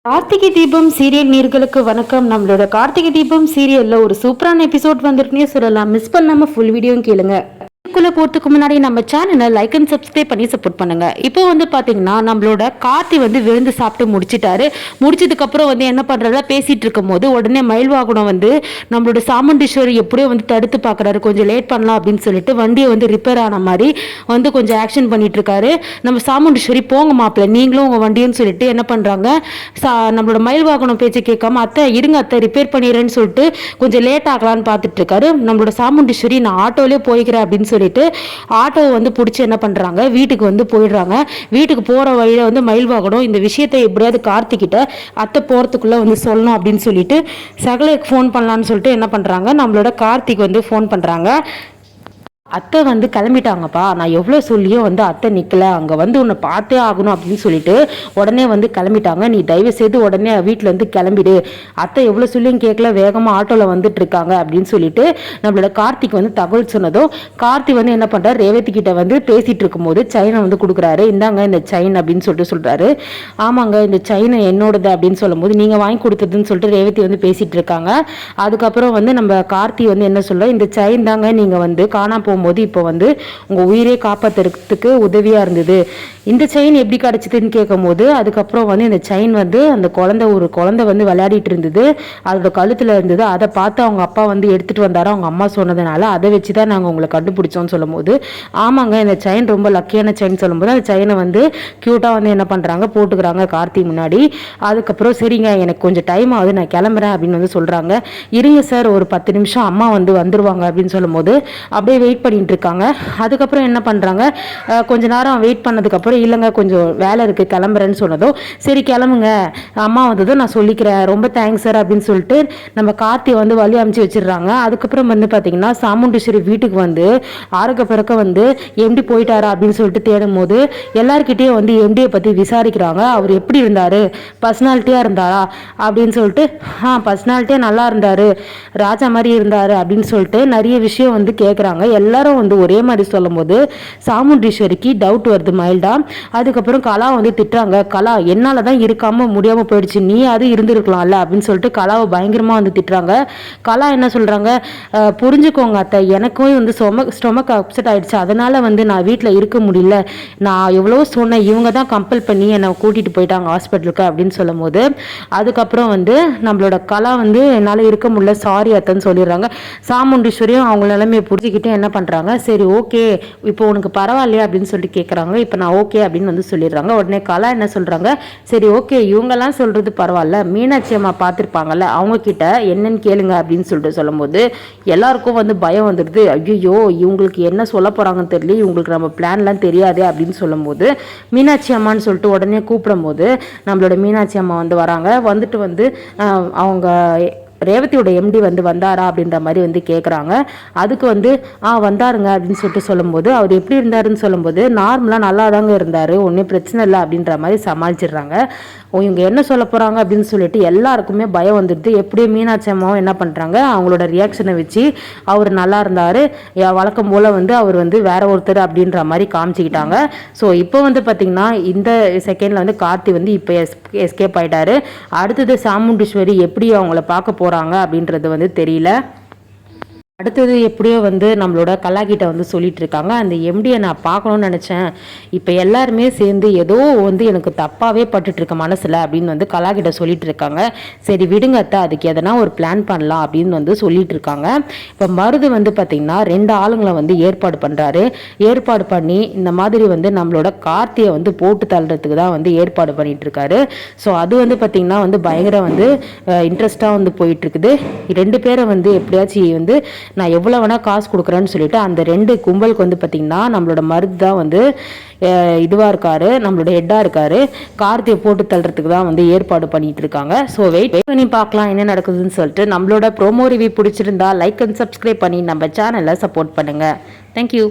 Karthigai Deepam serial நேர்களுக்கு வணக்கம். நம்மளோட கார்த்திகை தீபம் சீரியல்ல ஒரு சூப்பரான எபிசோட் வந்திருக்குன்னே சொல்லலாம். மிஸ் பண்ணாம ஃபுல் வீடியோவும் கேளுங்க. போறதுக்கு முன்னாடி நம்ம சேனலை லைக் அண்ட் சப்ஸ்கிரைப் பண்ணி சப்போர்ட் பண்ணுங்க. இப்போ வந்து பாத்தீங்கன்னா நம்மளோட கார்த்தி வந்து விழுந்து சாப்பிட்டு முடிச்சிட்டாரு. முடிச்சதுக்கு அப்புறம் வந்து என்ன பண்றதா பேசிட்டு இருக்கும் போது உடனே மயில்வாகனம் வந்து நம்மளோட சாமுண்டீஸ்வரி எப்படியோ வந்து தடுத்து பாக்குறாரு. கொஞ்சம் லேட் பண்ணலாம் அப்படின்னு சொல்லிட்டு வண்டியை வந்து ரிப்பேர் ஆன மாதிரி வந்து கொஞ்சம் ஆக்ஷன் பண்ணிட்டு இருக்காரு. நம்ம சாமுண்டீஸ்வரி போங்க மாப்பிள்ள நீங்களும் உங்க வண்டின்னு சொல்லிட்டு என்ன பண்றாங்க, நம்மளோட மயில்வாகனம் பேச்சு கேட்காம அத்தை இருங்க அத்தை ரிப்பேர் பண்ணிடுறேன்னு சொல்லிட்டு கொஞ்சம் லேட் ஆகலான்னு பார்த்துட்டு இருக்காரு. நம்மளோட சாமுண்டீஸ்வரி நான் ஆட்டோலேயே போய்க்கிறேன் அப்படின்னு சொல்லிட்டு ஆட்டோவை வந்து பிடிச்சி என்ன பண்றாங்க, வீட்டுக்கு வந்து போயிடுறாங்க. வீட்டுக்கு போற வழியில வந்து மயில்வாகனம் இந்த விஷயத்தை எப்படியாவது கார்த்திகிட்ட அத்தை போறதுக்குள்ள வந்து சொல்லணும் அப்படின்னு சொல்லிட்டு சகலைக்கு ஃபோன் பண்ணலான்னு சொல்லிட்டு என்ன பண்றாங்க, நம்மளோட கார்த்திக் வந்து ஃபோன் பண்றாங்க. அத்தை வந்து கிளம்பிட்டாங்கப்பா, நான் எவ்வளோ சொல்லியும் வந்து அத்தை நிற்கல, அங்கே வந்து உன்னை பார்த்தே ஆகணும் அப்படின்னு சொல்லிட்டு உடனே வந்து கிளம்பிட்டாங்க. நீ தயவு செய்து உடனே வீட்டில் வந்து கிளம்பிடு, அத்தை எவ்வளோ சொல்லியும் கேட்கல, வேகமாக ஆட்டோவில் வந்துட்டு இருக்காங்க அப்படின்னு சொல்லிட்டு நம்மளோட கார்த்திக் வந்து தகவல் சொன்னதும் கார்த்தி வந்து என்ன பண்ணுறாரு, ரேவதி கிட்ட வந்து பேசிட்டு இருக்கும்போது செயினை வந்து கொடுக்குறாரு. இந்தாங்க இந்த செயின் அப்படின்னு சொல்லிட்டு சொல்கிறாரு. ஆமாங்க இந்த செயினை என்னோடது அப்படின்னு சொல்லும்போது நீங்கள் வாங்கி கொடுத்ததுன்னு சொல்லிட்டு ரேவதி வந்து பேசிட்டு இருக்காங்க. அதுக்கப்புறம் வந்து நம்ம கார்த்தி வந்து என்ன சொல்ல, இந்த செயின் தாங்க நீங்கள் வந்து காணாம போகும்போது இப்போ வந்து உங்க உயிரை காப்பாத்துறதுக்கு உதவியா இருந்தது, இந்த செயின் எப்படி கிடைச்சதுன்னு கேட்கும் போது அதுக்கப்புறம் வந்து இந்த செயின் வந்து அந்த ஒரு குழந்தை வந்து விளையாடிட்டு இருந்தது, அதோட கழுத்துல இருந்தது, அதை பார்த்து அவங்க அப்பா வந்து எடுத்துட்டு வந்தாரோ, அவங்க அம்மா சொன்னதுனால அதை வச்சுதான் நாங்கள் உங்களை கண்டுபிடிச்சோம்னு சொல்லும் போது ஆமாங்க இந்த செயின் ரொம்ப லக்கியான செயின் சொல்லும்போது அந்த செயினை வந்து கியூட்டா வந்து என்ன பண்றாங்க போட்டுக்கிறாங்க கார்த்தி முன்னாடி. அதுக்கப்புறம் சரிங்க எனக்கு கொஞ்சம் டைம் ஆகுது நான் கிளம்புறேன் அப்படின்னு வந்து சொல்றாங்க. இருங்க சார் ஒரு 10 நிமிஷம் அம்மா வந்து வந்துருவாங்க அப்படின்னு சொல்லும் போது அப்படியே வெயிட் பண்ணிட்டு இருக்காங்க. அதுக்கப்புறம் என்ன பண்றாங்க, கொஞ்ச நேரம் வெயிட் பண்ணதுக்கப்புறம் இல்லைங்க கொஞ்சம் வேலை இருக்கு கிளம்புறேன்னு சொன்னதும் சரி கிளம்புங்க அம்மா வந்ததும் நான் சொல்லிக்கிறேன் ரொம்ப தேங்க்ஸ் சார் அப்படின்னு சொல்லிட்டு நம்ம கார்த்தியை வந்து வழி அமைச்சு வச்சிடுறாங்க. அதுக்கப்புறம் வந்து பார்த்தீங்கன்னா சாமுண்டீஸ்வரி வீட்டுக்கு வந்து ஆறுக்க பிறக்க வந்து எம்டி போயிட்டாரா அப்படின்னு சொல்லிட்டு தேடும் போது எல்லார்கிட்டையும் வந்து எம்டியை பற்றி விசாரிக்கிறாங்க. அவர் எப்படி இருந்தாரு, பர்சனாலிட்டியாக இருந்தாரா அப்படின்னு சொல்லிட்டு பர்சனாலிட்டியாக நல்லா இருந்தாரு, ராஜா மாதிரி இருந்தாரு அப்படின்னு சொல்லிட்டு நிறைய விஷயம் வந்து கேட்குறாங்க. எல்லாரும் வந்து ஒரே மாதிரி சொல்லும் போது சாமுண்டீஸ்வரிக்கு டவுட் வருது மைல்டா. அதுக்கப்புறம் கலா வந்து திட்டுறாங்க, கலா என்னால தான் இருக்காம முடியாம போயிடுச்சு, நீ அது இருந்திருக்கலாம்ல அப்படின்னு சொல்லிட்டு கலாவை பயங்கரமா வந்து திட்டுறாங்க. கலா என்ன சொல்றாங்க, புரிஞ்சுக்கோங்க அத்தை எனக்கும் வந்து ஸ்டொமக் அப்செட் ஆயிடுச்சு, அதனால வந்து நான் வீட்டில் இருக்க முடியல, நான் எவ்வளோ சொன்னேன் இவங்க தான் கம்பல் பண்ணி என்னை கூட்டிட்டு போயிட்டாங்க ஹாஸ்பிட்டலுக்கு அப்படின்னு சொல்லும் போது அதுக்கப்புறம் வந்து நம்மளோட கலா வந்து என்னால் இருக்க முடியல சாரி அத்தைன்னு சொல்லிடுறாங்க. சாமுண்டீஸ்வரியும் அவங்க நிலைமையை புரிஞ்சுக்கிட்டு என்ன பண்றாங்க, சரி ஓகே இப்போ உனக்கு பரவாயில்லையா அப்படின்னு சொல்லிட்டு கேட்குறாங்க. இப்போ நான் ஓகே அப்படின்னு வந்து சொல்லிடுறாங்க. உடனே கலா என்ன சொல்றாங்க, சரி ஓகே இவங்கெல்லாம் சொல்றது பரவாயில்ல, மீனாட்சி அம்மா பார்த்துருப்பாங்கல்ல அவங்க கிட்ட என்னன்னு கேளுங்க அப்படின்னு சொல்லிட்டு சொல்லும்போது எல்லாருக்கும் வந்து பயம் வந்துடுது. ஐயோ இவங்களுக்கு என்ன சொல்ல போறாங்கன்னு தெரியல, இவங்களுக்கு நம்ம பிளான்லாம் தெரியாது அப்படின்னு சொல்லும்போது மீனாட்சி அம்மான்னு சொல்லிட்டு உடனே கூப்பிடும் போது நம்மளோட மீனாட்சி அம்மா வந்து வராங்க. வந்துட்டு வந்து அவங்க ரேவதியோட எம்டி வந்து வந்தாரா அப்படின்ற மாதிரி வந்து கேட்குறாங்க. அதுக்கு வந்து வந்தாருங்க அப்படின்னு சொல்லிட்டு சொல்லும்போது அவர் எப்படி இருந்தாருன்னு சொல்லும்போது நார்மலாக நல்லா தாங்க இருந்தார், ஒன்றும் பிரச்சனை இல்லை அப்படின்ற மாதிரி சமாளிச்சிடுறாங்க. இவங்க என்ன சொல்ல போகிறாங்க அப்படின்னு சொல்லிட்டு எல்லாருக்குமே பயம் வந்துடுது. எப்படியும் மீனாட்சி அம்மாவும் என்ன பண்ணுறாங்க, அவங்களோட ரியாக்ஷனை வச்சு அவர் நல்லா இருந்தார் வழக்கம் போல் வந்து அவர் வந்து வேற ஒருத்தர் அப்படின்ற மாதிரி காமிச்சிக்கிட்டாங்க. ஸோ இப்போ வந்து பார்த்திங்கன்னா இந்த செகண்டில் வந்து கார்த்தி வந்து இப்போ எஸ்கேப் ஆகிட்டாரு. அடுத்தது சாமுண்டீஸ்வரி எப்படி அவங்கள பார்க்க போகிறாங்க அப்படின்றது வந்து தெரியல. அடுத்தது எப்படியோ வந்து நம்மளோட கலாக்கிட்ட வந்து சொல்லிட்டு இருக்காங்க, அந்த எம்டியை நான் பார்க்கணும்னு நினச்சேன், இப்போ எல்லாருமே சேர்ந்து ஏதோ வந்து எனக்கு தப்பாகவே பட்டுட்டு இருக்க மனசில் அப்படின்னு வந்து கலாக்கிட்ட சொல்லிட்டு இருக்காங்க. சரி விடுங்க அத்தை அதுக்கு எதனா ஒரு பிளான் பண்ணலாம் அப்படின்னு வந்து சொல்லிட்டு இருக்காங்க. இப்போ மருது வந்து பார்த்திங்கன்னா 2 ஆளுங்களை வந்து ஏற்பாடு பண்ணுறாரு. ஏற்பாடு பண்ணி இந்த மாதிரி வந்து நம்மளோட கார்த்தியை வந்து போட்டு தள்ளுறதுக்கு தான் வந்து ஏற்பாடு பண்ணிட்டு இருக்காரு. ஸோ அது வந்து பார்த்திங்கன்னா வந்து பயங்கர வந்து இன்ட்ரெஸ்டாக வந்து போயிட்டு இருக்குது. 2 பேரை வந்து எப்படியாச்சும் வந்து நான் எவ்வளோ வேணால் காசு கொடுக்குறேன்னு சொல்லிட்டு அந்த 2 கும்பலுக்கு வந்து பார்த்திங்கன்னா நம்மளோட மருது தான் வந்து இதுவாக இருக்காரு, நம்மளோட ஹெட்டாக இருக்காரு. கார்த்தியை போட்டு தள்ளுறதுக்கு தான் வந்து ஏற்பாடு பண்ணிட்டு இருக்காங்க. ஸோ வெயிட் பண்ணி பார்க்கலாம் என்ன நடக்குதுன்னு சொல்லிட்டு. நம்மளோட ப்ரோமோ ரிவ்யூ பிடிச்சிருந்தா லைக் அண்ட் சப்ஸ்கிரைப் பண்ணி நம்ம சேனலை சப்போர்ட் பண்ணுங்கள். தேங்க்யூ.